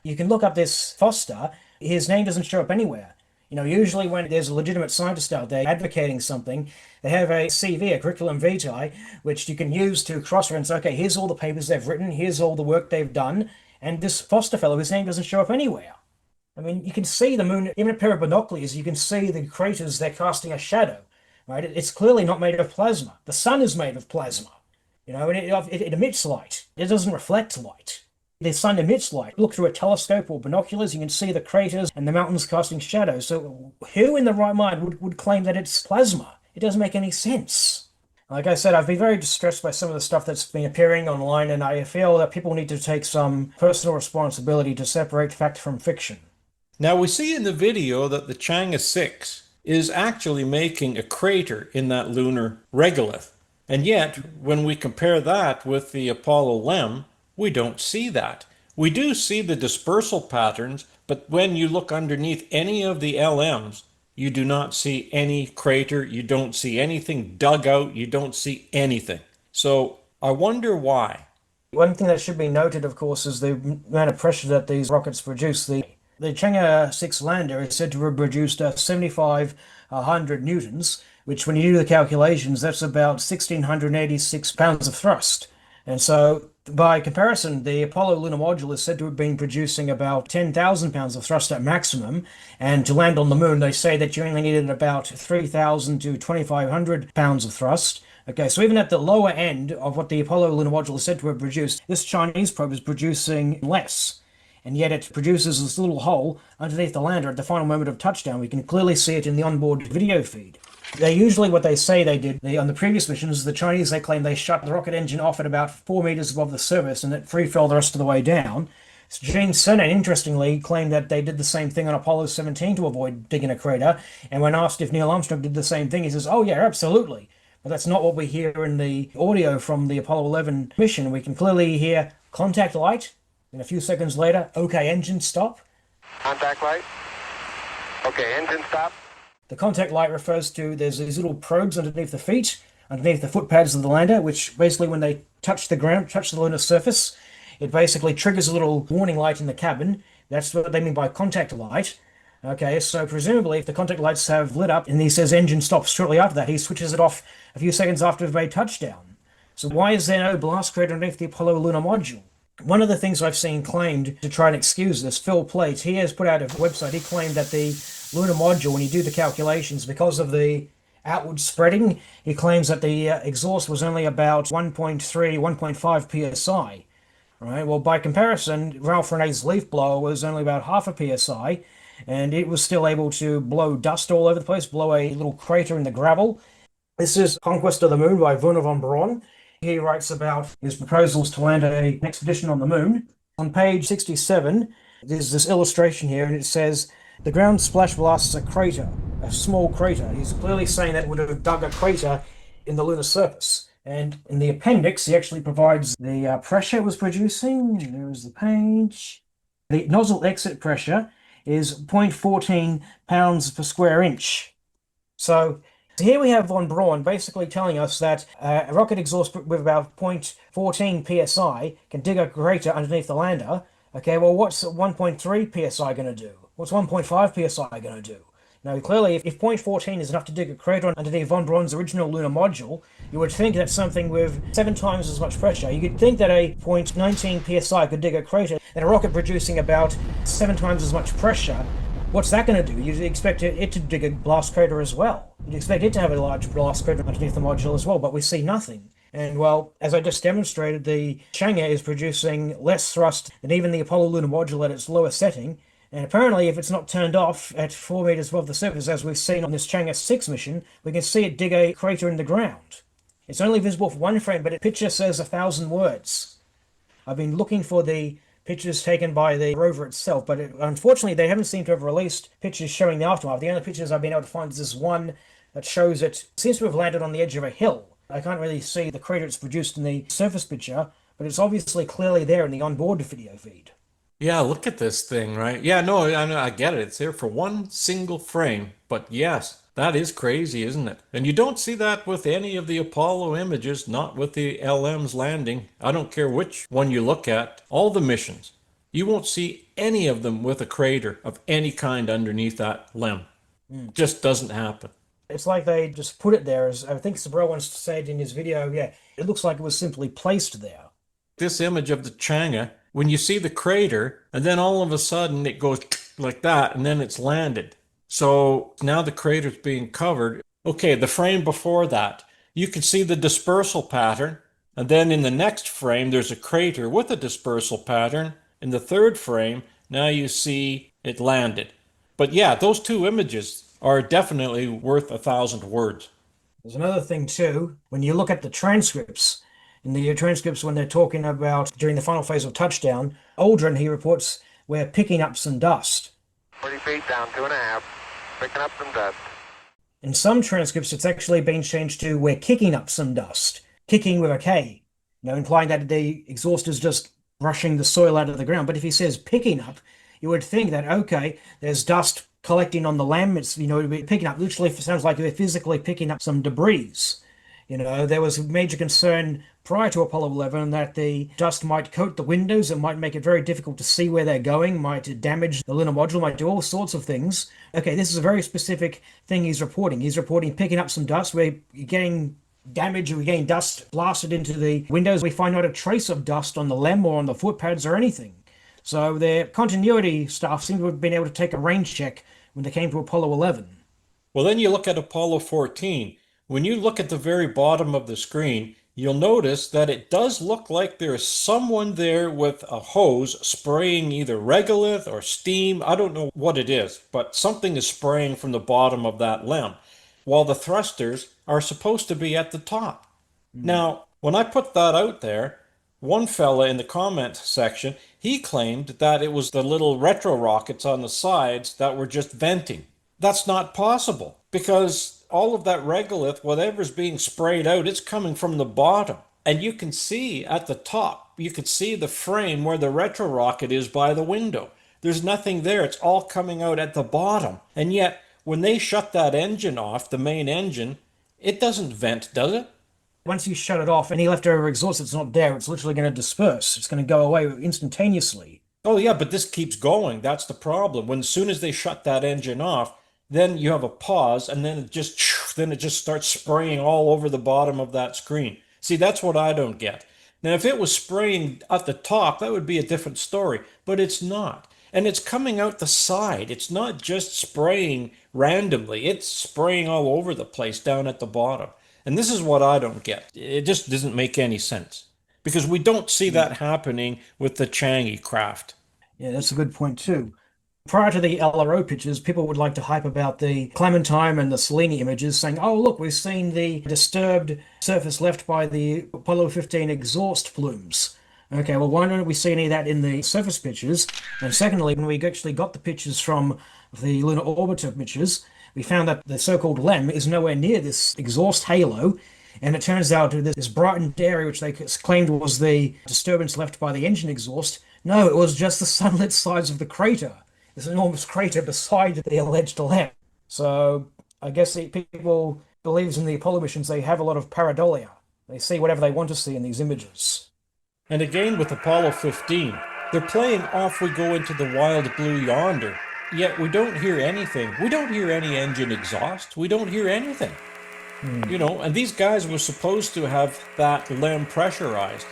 You can look up this Foster, his name doesn't show up anywhere. Usually when there's a legitimate scientist out there advocating something, they have a CV, a curriculum vitae, which you can use to cross-reference. Okay, here's all the papers they've written, here's all the work they've done, and this Foster fellow, his name doesn't show up anywhere. I mean, you can see the moon, even a pair of binoculars, you can see the craters, they're casting a shadow, right? It's clearly not made of plasma. The sun is made of plasma, and it emits light. It doesn't reflect light. The sun emits light. Look through a telescope or binoculars, you can see the craters and the mountains casting shadows. So who in the right mind would claim that it's plasma? It doesn't make any sense. Like I said, I've been very distressed by some of the stuff that's been appearing online, and I feel that people need to take some personal responsibility to separate fact from fiction. Now we see in the video that the Chang'e 6 is actually making a crater in that lunar regolith. And yet, when we compare that with the Apollo LEM, we don't see that. We do see the dispersal patterns, but when you look underneath any of the LMs, you do not see any crater, you don't see anything dug out, you don't see anything. So I wonder why. One thing that should be noted, of course, is the amount of pressure that these rockets produce. The Chang'e 6 lander is said to have produced 7,500 newtons, which when you do the calculations, that's about 1,686 pounds of thrust. And so, by comparison, the Apollo lunar module is said to have been producing about 10,000 pounds of thrust at maximum, and to land on the moon, they say that you only needed about 3,000 to 2,500 pounds of thrust. Okay, so even at the lower end of what the Apollo lunar module is said to have produced, this Chinese probe is producing less. And yet it produces this little hole underneath the lander at the final moment of touchdown. We can clearly see it in the onboard video feed. What they say they did on the previous missions, the Chinese, they claim they shut the rocket engine off at about 4 meters above the surface and it free fell the rest of the way down. Gene Cernan, interestingly, claimed that they did the same thing on Apollo 17 to avoid digging a crater. And when asked if Neil Armstrong did the same thing, he says, oh yeah, absolutely. But that's not what we hear in the audio from the Apollo 11 mission. We can clearly hear contact light. And a few seconds later, okay, engine stop. Contact light. Okay, engine stop. The contact light refers to, there's these little probes underneath the feet, underneath the foot pads of the lander, which basically when they touch the ground, touch the lunar surface, it basically triggers a little warning light in the cabin. That's what they mean by contact light. Okay, so presumably if the contact lights have lit up and he says engine stops shortly after that, he switches it off a few seconds after they've made touchdown. So why is there no blast crater underneath the Apollo lunar module? One of the things I've seen claimed to try and excuse this, Phil Plait, he has put out a website, he claimed that the lunar module, when you do the calculations, because of the outward spreading, he claims that the exhaust was only about 1.3, 1.5 psi. Right? Well, by comparison, Ralph Renee's leaf blower was only about half a psi, and it was still able to blow dust all over the place, blow a little crater in the gravel. This is Conquest of the Moon by Wernher von Braun. He writes about his proposals to land an expedition on the moon. On page 67, there's this illustration here, and it says, the ground splash blasts a crater, a small crater. He's clearly saying that it would have dug a crater in the lunar surface. And in the appendix, he actually provides the pressure it was producing. There's the page. The nozzle exit pressure is 0.14 pounds per square inch. So here we have von Braun basically telling us that a rocket exhaust with about 0.14 psi can dig a crater underneath the lander. Okay, well, what's 1.3 psi going to do? What's 1.5 psi going to do? Now, clearly, if 0.14 is enough to dig a crater underneath von Braun's original lunar module, you would think that something with 7 times as much pressure, you could think that a 0.19 psi could dig a crater, and a rocket producing about 7 times as much pressure, what's that going to do? You'd expect it to dig a blast crater as well. You'd expect it to have a large blast crater underneath the module as well, but we see nothing. And well, as I just demonstrated, the Chang'e is producing less thrust than even the Apollo lunar module at its lower setting. And apparently, if it's not turned off at 4 meters above the surface, as we've seen on this Chang'e 6 mission, we can see it dig a crater in the ground. It's only visible for one frame, but the picture says 1,000 words. I've been looking for the pictures taken by the rover itself, but unfortunately, they haven't seemed to have released pictures showing the aftermath. The only pictures I've been able to find is this one that shows it seems to have landed on the edge of a hill. I can't really see the crater it's produced in the surface picture, but it's obviously clearly there in the onboard video feed. Yeah, look at this thing, right? Yeah, no, I get it. It's there for one single frame. But yes, that is crazy, isn't it? And you don't see that with any of the Apollo images, not with the LM's landing. I don't care which one you look at, all the missions. You won't see any of them with a crater of any kind underneath that limb. Just doesn't happen. It's like they just put it there, as I think Sabrell once said in his video, yeah, it looks like it was simply placed there. This image of the Chang'e, when you see the crater, and then all of a sudden it goes like that, and then it's landed. So now the crater's being covered. Okay, the frame before that, you can see the dispersal pattern, and then in the next frame, there's a crater with a dispersal pattern. In the third frame, now you see it landed. But yeah, those two images are definitely worth 1,000 words. There's another thing too, when you look at the transcripts, in the transcripts when they're talking about during the final phase of touchdown, Aldrin, he reports, we're picking up some dust. 40 feet down, 2.5, picking up some dust. In some transcripts, it's actually been changed to we're kicking up some dust, kicking with a K, implying that the exhaust is just brushing the soil out of the ground. But if he says picking up, you would think that, okay, there's dust collecting on the lamb. It's, picking up, literally sounds like they're physically picking up some debris. There was a major concern prior to Apollo 11 that the dust might coat the windows. It might make it very difficult to see where they're going, might damage the lunar module, might do all sorts of things. Okay, this is a very specific thing he's reporting. He's reporting picking up some dust. We're getting damage, we're getting dust blasted into the windows. We find not a trace of dust on the LEM or on the footpads or anything. So their continuity staff seem to have been able to take a range check when they came to Apollo 11. Well, then you look at Apollo 14. When you look at the very bottom of the screen, you'll notice that it does look like there is someone there with a hose spraying either regolith or steam. I don't know what it is, but something is spraying from the bottom of that LEM, while the thrusters are supposed to be at the top. Now, when I put that out there, one fella in the comment section, he claimed that it was the little retro rockets on the sides that were just venting. That's not possible, because all of that regolith, whatever's being sprayed out, it's coming from the bottom. And you can see at the top, you can see the frame where the retro rocket is by the window. There's nothing there. It's all coming out at the bottom. And yet, when they shut that engine off, the main engine, it doesn't vent, does it? Once you shut it off, any leftover exhaust that's not there, it's literally going to disperse. It's going to go away instantaneously. Oh yeah, but this keeps going. That's the problem. As soon as they shut that engine off, then you have a pause, and then it just starts spraying all over the bottom of that screen. See, that's what I don't get. Now, if it was spraying at the top, that would be a different story, but it's not. And it's coming out the side. It's not just spraying randomly. It's spraying all over the place down at the bottom. And this is what I don't get. It just doesn't make any sense, because we don't see that happening with the Chang'e craft. Yeah, that's a good point too. Prior to the LRO pictures, people would like to hype about the Clementine and the Selene images, saying, oh, look, we've seen the disturbed surface left by the Apollo 15 exhaust plumes. Okay, well, why don't we see any of that in the surface pictures? And secondly, when we actually got the pictures from the lunar orbiter pictures, we found that the so-called LEM is nowhere near this exhaust halo. And it turns out this brightened area, which they claimed was the disturbance left by the engine exhaust, no, it was just the sunlit sides of the crater. This enormous crater beside the alleged LEM. So I guess people believes in the Apollo missions, they have a lot of pareidolia. They see whatever they want to see in these images. And again with Apollo 15, they're playing Off We Go Into the Wild Blue Yonder, yet we don't hear anything. We don't hear any engine exhaust. We don't hear anything. And these guys were supposed to have that LEM pressurized.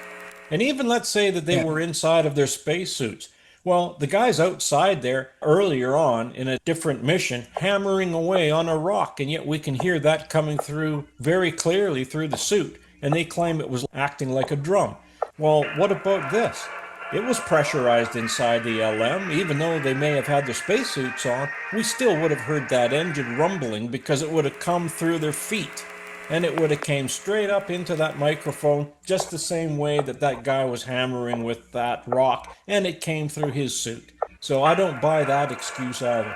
And even let's say that they were inside of their spacesuits. Well, the guy's outside there earlier on in a different mission hammering away on a rock, and yet we can hear that coming through very clearly through the suit, and they claim it was acting like a drum. Well, what about this? It was pressurized inside the LM. Even though they may have had their spacesuits on, we still would have heard that engine rumbling, because it would have come through their feet. And it would have came straight up into that microphone, just the same way that that guy was hammering with that rock, and it came through his suit. So I don't buy that excuse either.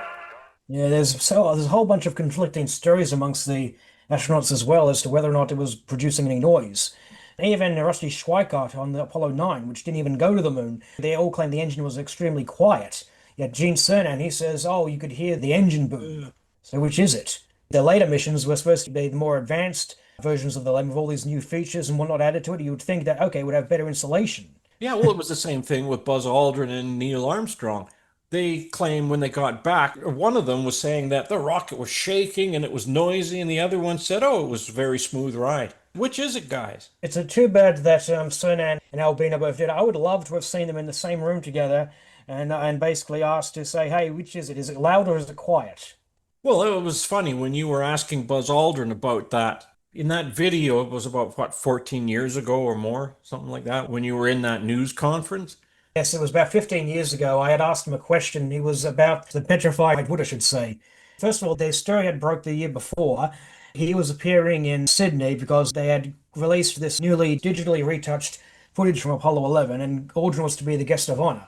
Yeah, there's a whole bunch of conflicting stories amongst the astronauts as well as to whether or not it was producing any noise. Even Rusty Schweickart on the Apollo 9, which didn't even go to the moon, they all claimed the engine was extremely quiet. Yet Gene Cernan, he says, oh, you could hear the engine boom. So which is it? The later missions were supposed to be the more advanced versions of the LEM with all these new features and whatnot added to it. You would think that, okay, it would have better insulation. Yeah, well, it was the same thing with Buzz Aldrin and Neil Armstrong. They claim when they got back, one of them was saying that the rocket was shaking and it was noisy, and the other one said, oh, it was a very smooth ride. Which is it, guys? It's a too bad that Cernan and Albino both did. I would love to have seen them in the same room together and basically asked to say, hey, which is it? Is it loud or is it quiet? Well, it was funny when you were asking Buzz Aldrin about that. In that video, it was about, what, 14 years ago or more, something like that, when you were in that news conference. Yes, it was about 15 years ago. I had asked him a question. It was about the petrified wood, I should say. First of all, their story had broke the year before. He was appearing in Sydney because they had released this newly digitally retouched footage from Apollo 11, and Aldrin was to be the guest of honor.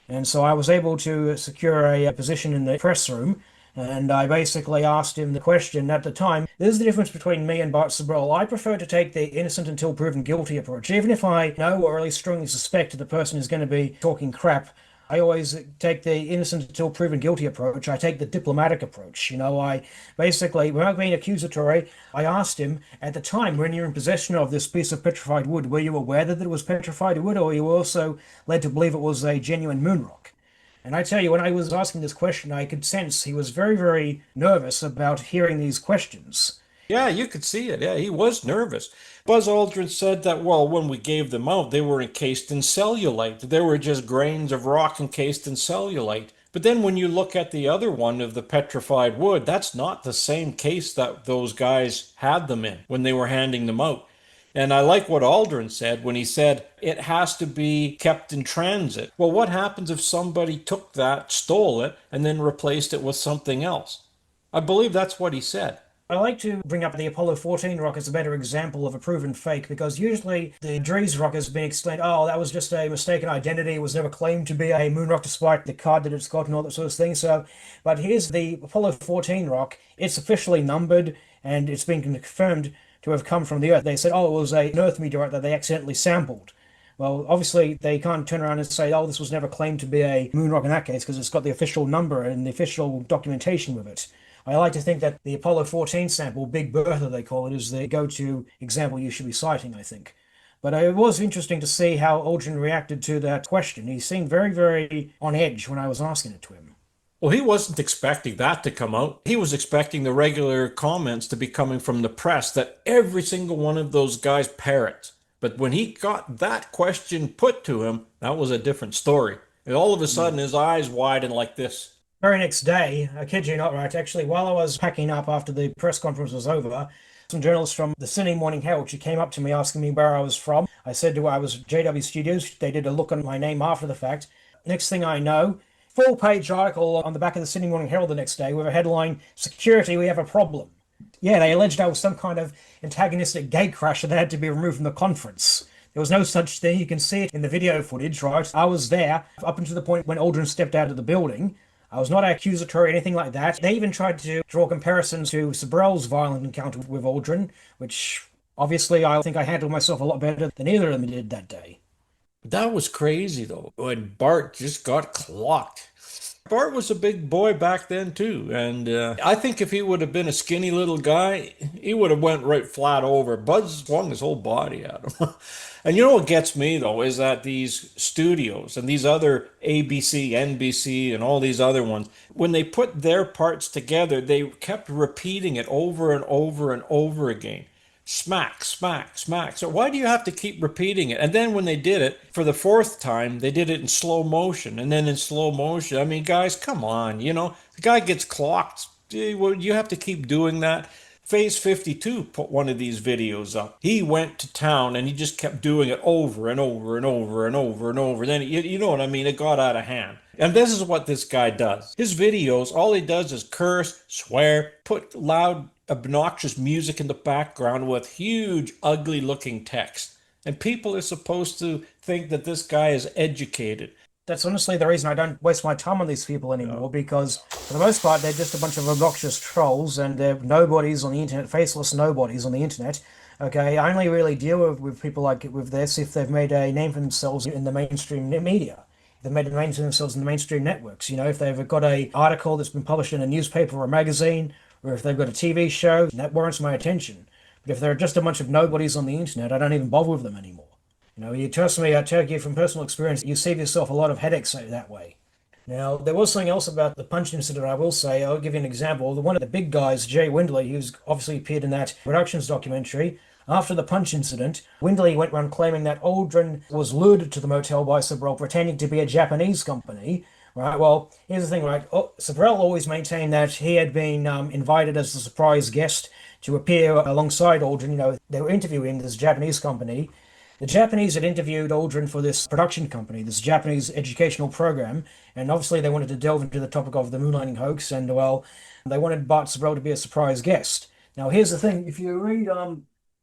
And so I was able to secure a position in the press room, and I basically asked him the question at the time. There's the difference between me and Bart Sibrel. I prefer to take the innocent until proven guilty approach. Even if I know or at least strongly suspect the person is going to be talking crap, I always take the innocent until proven guilty approach. I take the diplomatic approach. I basically, without being accusatory, I asked him at the time, when you're in possession of this piece of petrified wood, were you aware that it was petrified wood, or were you also led to believe it was a genuine moon rock? And I tell you, when I was asking this question, I could sense he was very, very nervous about hearing these questions. Yeah, you could see it. Yeah, he was nervous. Buzz Aldrin said that, well, when we gave them out, they were encased in cellulite. They were just grains of rock encased in cellulite. But then when you look at the other one of the petrified wood, that's not the same case that those guys had them in when they were handing them out. And I like what Aldrin said when he said it has to be kept in transit. Well, what happens if somebody took that, stole it, and then replaced it with something else? I believe that's what he said. I like to bring up the Apollo 14 rocket as a better example of a proven fake, because usually the Dries rocket has been explained, oh, that was just a mistaken identity, it was never claimed to be a moon rock despite the card that it's got and all that sort of thing. So, but here's the Apollo 14 rock. It's officially numbered and it's been confirmed to have come from the Earth. They said, oh, it was an Earth meteorite that they accidentally sampled. Well, obviously, they can't turn around and say, oh, this was never claimed to be a moon rock in that case, because it's got the official number and the official documentation with it. I like to think that the Apollo 14 sample, Big Bertha they call it, is the go-to example you should be citing, I think. But it was interesting to see how Aldrin reacted to that question. He seemed very, very on edge when I was asking it to him. Well, he wasn't expecting that to come out. He was expecting the regular comments to be coming from the press that every single one of those guys parrots. But when he got that question put to him, that was a different story. And all of a sudden, his eyes widened like this. Very next day, I kid you not, right, actually, while I was packing up after the press conference was over, some journalists from the Sydney Morning Herald, she came up to me asking me where I was from. I said to her I was JW Studios. They did a look on my name after the fact. Next thing I know, full-page article on the back of the Sydney Morning Herald the next day with a headline, "Security, we have a problem." Yeah, they alleged I was some kind of antagonistic gatecrasher that had to be removed from the conference. There was no such thing. You can see it in the video footage, right? I was there up until the point when Aldrin stepped out of the building. I was not accusatory or anything like that. They even tried to draw comparisons to Sibrel's violent encounter with Aldrin, which obviously I think I handled myself a lot better than either of them did that day. That was crazy, though, when Bart just got clocked. Bart was a big boy back then, too, and I think if he would have been a skinny little guy, he would have went right flat over. Buzz swung his whole body at him. And you know what gets me, though, is that these studios and these other ABC, NBC, and all these other ones, when they put their parts together, they kept repeating it over and over and over again. Smack, smack, smack. So why do you have to keep repeating it? And then when they did it for the fourth time, they did it in slow motion. And then in slow motion, I mean, guys, come on, the guy gets clocked. You have to keep doing that. Phase 52 put one of these videos up. He went to town and he just kept doing it over and over and over and over and over. Then, you know what I mean? It got out of hand. And this is what this guy does. His videos, all he does is curse, swear, put loud, obnoxious music in the background with huge, ugly-looking text. And people are supposed to think that this guy is educated. That's honestly the reason I don't waste my time on these people anymore, because for the most part, they're just a bunch of obnoxious trolls and they're nobodies on the internet, faceless nobodies on the internet. Okay, I only really deal with people like with this if they've made a name for themselves in the mainstream media. If they've made a name for themselves in the mainstream networks. If they've got an article that's been published in a newspaper or a magazine, or if they've got a TV show, that warrants my attention. But if they're just a bunch of nobodies on the internet, I don't even bother with them anymore. You trust me, I tell you from personal experience, you save yourself a lot of headaches that way. Now, there was something else about the punch incident I will say. I'll give you an example. One of the big guys, Jay Windley, who's obviously appeared in that Productions documentary, after the punch incident, Windley went around claiming that Aldrin was lured to the motel by Sabrell pretending to be a Japanese company. Right, well, here's the thing, right? Sabrell always maintained that he had been invited as a surprise guest to appear alongside Aldrin. They were interviewing this Japanese company. The Japanese had interviewed Aldrin for this production company, this Japanese educational program, and obviously they wanted to delve into the topic of the moon landing hoax, and, well, they wanted Bart Sabrell to be a surprise guest. Now, here's the thing. If you read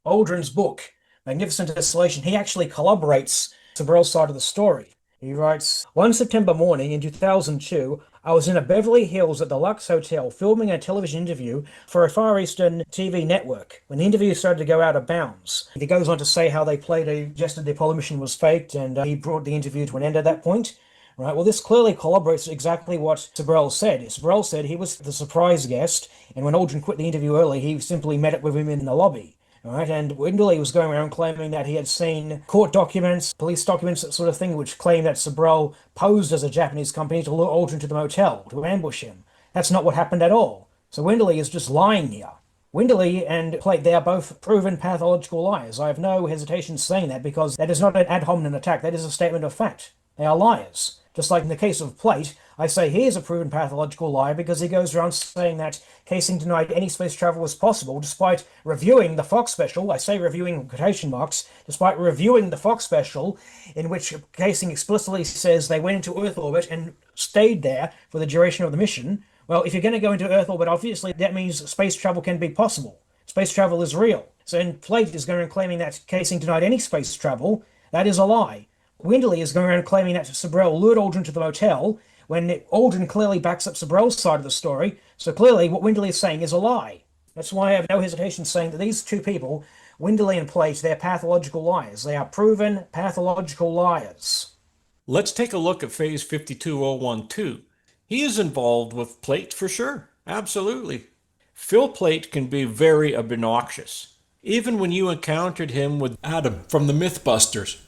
Aldrin's book, Magnificent Desolation, he actually corroborates Sabrell's side of the story. He writes, "One September morning in 2002, I was in a Beverly Hills at the Lux Hotel filming a television interview for a Far Eastern TV network when the interview started to go out of bounds." He goes on to say how they suggested the Apollo mission was faked, and he brought the interview to an end at that point. Right, well, this clearly corroborates exactly what Sabrell said. Sabrell said he was the surprise guest, and when Aldrin quit the interview early, he simply met up with him in the lobby. Right, and Windley was going around claiming that he had seen court documents, police documents, that sort of thing, which claimed that Sabrell posed as a Japanese company to lure Aldrin to the motel, to ambush him. That's not what happened at all. So Windley is just lying here. Windley and Plait, they are both proven pathological liars. I have no hesitation saying that because that is not an ad hominem attack. That is a statement of fact. They are liars. Just like in the case of Plait, I say he is a proven pathological liar because he goes around saying that Casing denied any space travel was possible despite reviewing the Fox special. I say reviewing in quotation marks, despite reviewing the Fox special, in which Casing explicitly says they went into Earth orbit and stayed there for the duration of the mission. Well, if you're going to go into Earth orbit, obviously that means space travel can be possible. Space travel is real. So in Plait is going around claiming that Casing denied any space travel. That is a lie. Windley is going around claiming that Sabrell lured Aldrin to the motel when Aldrin clearly backs up Sabrell's side of the story. So clearly what Windley is saying is a lie. That's why I have no hesitation saying that these two people, Windley and Plait, they're pathological liars. They are proven pathological liars. Let's take a look at phase 52012. He is involved with Plait for sure. Absolutely. Phil Plait can be very obnoxious. Even when you encountered him with Adam from the Mythbusters.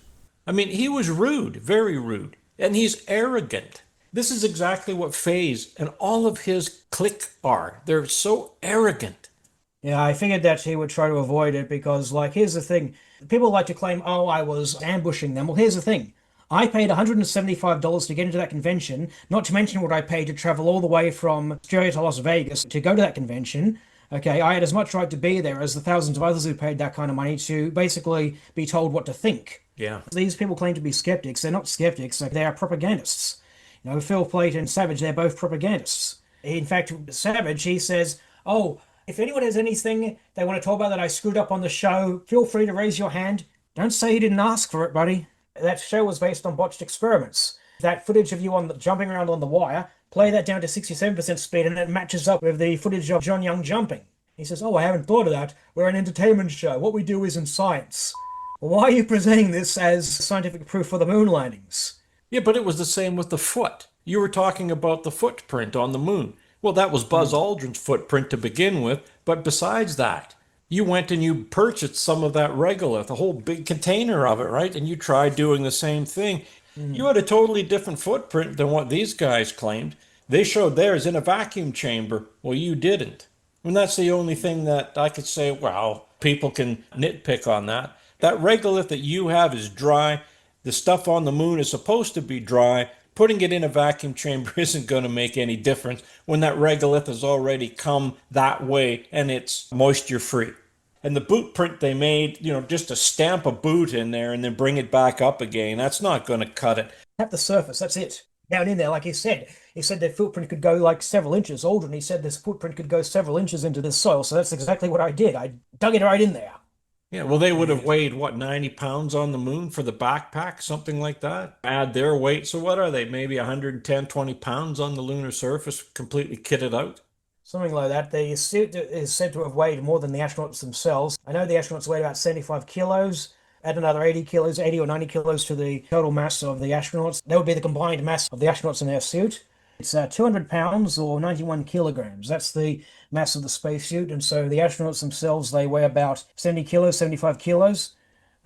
I mean, he was rude, very rude, and he's arrogant. This is exactly what Phase and all of his clique are. They're so arrogant. Yeah, I figured that he would try to avoid it because, here's the thing. People like to claim, oh, I was ambushing them. Well, here's the thing. I paid $175 to get into that convention, not to mention what I paid to travel all the way from Australia to Las Vegas to go to that convention. Okay, I had as much right to be there as the thousands of others who paid that kind of money to basically be told what to think. Yeah. These people claim to be skeptics. They're not skeptics. They are propagandists. Phil Plait and Savage, they're both propagandists. In fact, Savage, he says, oh, if anyone has anything they want to talk about that I screwed up on the show, feel free to raise your hand. Don't say you didn't ask for it, buddy. That show was based on botched experiments. That footage of you jumping around on the wire, play that down to 67% speed and it matches up with the footage of John Young jumping. He says, oh, I haven't thought of that. We're an entertainment show. What we do isn't science. Well, why are you presenting this as scientific proof for the moon landings? Yeah, but it was the same with the foot. You were talking about the footprint on the moon. Well, that was Buzz Aldrin's footprint to begin with, but besides that, you went and you purchased some of that regolith, a whole big container of it, right? And you tried doing the same thing. You had a totally different footprint than what these guys claimed. They showed theirs in a vacuum chamber. Well, you didn't. And that's the only thing that I could say, well, people can nitpick on that. That regolith that you have is dry. The stuff on the moon is supposed to be dry. Putting it in a vacuum chamber isn't going to make any difference when that regolith has already come that way and it's moisture free. And the boot print they made, just to stamp a boot in there and then bring it back up again, that's not going to cut it. Tap the surface, that's it. Down in there, like he said their footprint could go several inches. Aldrin, he said this footprint could go several inches into the soil, so that's exactly what I did. I dug it right in there. Yeah, well, they would have weighed, 90 pounds on the moon for the backpack, something like that. Add their weight, so what are they? Maybe 110, 20 pounds on the lunar surface, completely kitted out? Something like that. The suit is said to have weighed more than the astronauts themselves. I know the astronauts weighed about 75 kilos. Add another 80 kilos, 80 or 90 kilos to the total mass of the astronauts. That would be the combined mass of the astronauts in their suit. It's 200 pounds or 91 kilograms. That's the mass of the spacesuit. And so the astronauts themselves, they weigh about 70 kilos, 75 kilos.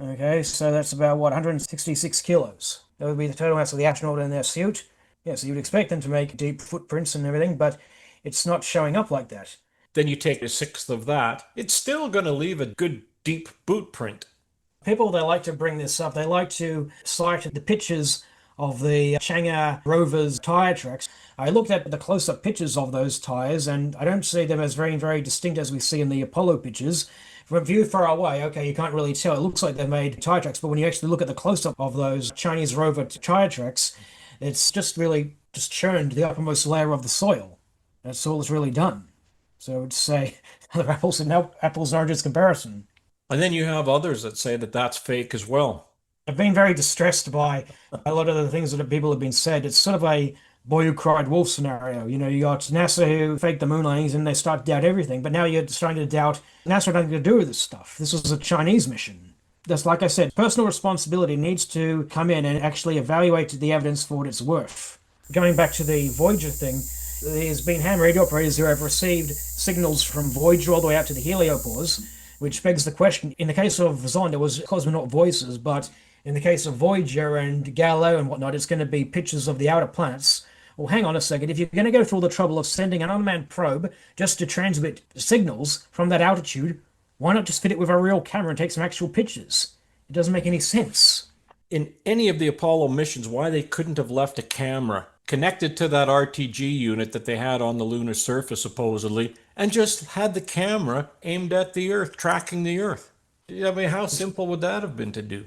Okay, so that's about what, 166 kilos. That would be the total mass of the astronaut in their suit. Yeah, so you'd expect them to make deep footprints and everything, but it's not showing up like that. Then you take a sixth of that, it's still going to leave a good deep boot print. People, they like to bring this up. They like to cite the pictures of the Chang'e rover's tire tracks. I looked at the close-up pictures of those tires, and I don't see them as very, very distinct as we see in the Apollo pictures. From view far away, okay, you can't really tell. It looks like they made tire tracks, but when you actually look at the close-up of those Chinese rover tire tracks, it's just really just churned the uppermost layer of the soil. That's all it's really done. So to say, the apples and apples and oranges comparison. And then you have others that say that that's fake as well. I've been very distressed by a lot of the things that people have been said. It's sort of a boy who cried wolf scenario. You know, you got NASA who faked the moon landings and they start to doubt everything. But now you're starting to doubt NASA had nothing to do with this stuff. This was a Chinese mission. That's like I said, personal responsibility needs to come in and actually evaluate the evidence for what it's worth. Going back to the Voyager thing, there's been ham radio operators who have received signals from Voyager all the way out to the heliopause, which begs the question, in the case of Zond, it was cosmonaut voices, but in the case of Voyager and Galileo and whatnot, it's going to be pictures of the outer planets. Well, hang on a second. If you're going to go through all the trouble of sending an unmanned probe just to transmit signals from that altitude, why not just fit it with a real camera and take some actual pictures? It doesn't make any sense. In any of the Apollo missions, why they couldn't have left a camera connected to that RTG unit that they had on the lunar surface, supposedly, and just had the camera aimed at the Earth, tracking the Earth. I mean, how simple would that have been to do?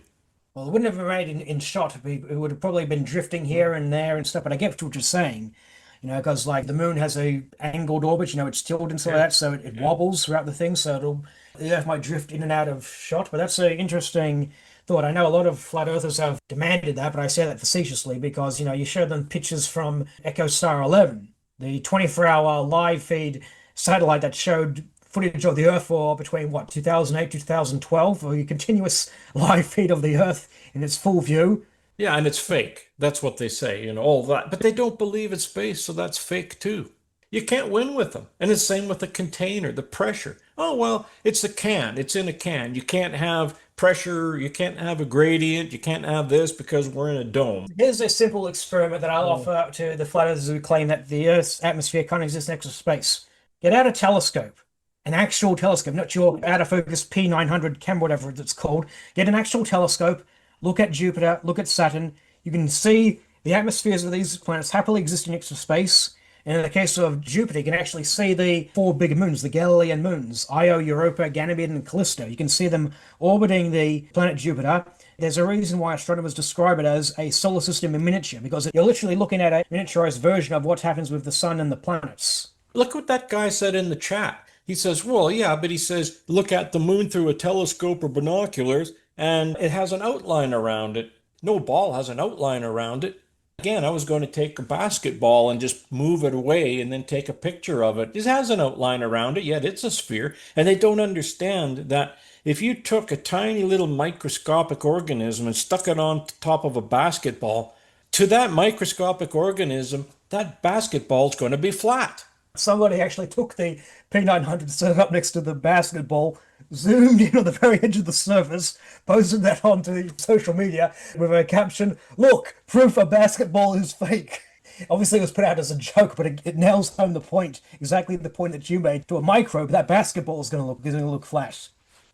Well, it wouldn't have been made in shot. It would have probably been drifting here and there and stuff. But I get what you're saying, you know, because like the moon has a angled orbit, you know, it's tilted and stuff like that, so it wobbles throughout the thing, so the Earth might drift in and out of shot. But that's an interesting thought. I know a lot of flat earthers have demanded that, but I say that facetiously because, you know, you show them pictures from EchoStar 11, the 24-hour live feed satellite that showed footage of the Earth for between, what, 2008 to 2012, or a continuous live feed of the Earth in its full view. Yeah, and it's fake. That's what they say, you know, all that. But they don't believe it's space, so that's fake too. You can't win with them. And it's the same with the container, the pressure. Oh, well, it's a can. It's in a can. You can't have pressure. You can't have a gradient. You can't have this because we're in a dome. Here's a simple experiment that I'll offer to the flat earthers who claim that the Earth's atmosphere can't exist in extra space. Get out a telescope, an actual telescope, not your out of focus P900 camera, whatever it's called. Get an actual telescope, look at Jupiter, look at Saturn. You can see the atmospheres of these planets happily exist in extra space. And in the case of Jupiter, you can actually see the four big moons, the Galilean moons, Io, Europa, Ganymede, and Callisto. You can see them orbiting the planet Jupiter. There's a reason why astronomers describe it as a solar system in miniature, because you're literally looking at a miniaturized version of what happens with the sun and the planets. Look what that guy said in the chat. He says, well, yeah, but he says, look at the moon through a telescope or binoculars, and it has an outline around it. No ball has an outline around it. Again, I was going to take a basketball and just move it away and then take a picture of it. It has an outline around it, yet it's a sphere. And they don't understand that if you took a tiny little microscopic organism and stuck it on top of a basketball, to that microscopic organism, that basketball is going to be flat. Somebody actually took the P900, set it up next to the basketball, zoomed in on the very edge of the surface, posted that onto social media with a caption, "Look, proof a basketball is fake." Obviously, it was put out as a joke, but it nails home the point, exactly the point that you made. To a microbe, that basketball is going to look flat.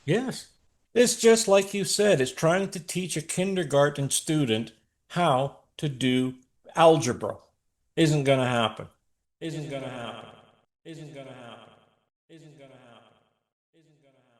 Yes. It's just like you said, it's trying to teach a kindergarten student how to do algebra. Isn't going to happen. Isn't going to happen. Isn't going to happen. Isn't going to happen. Isn't going to happen.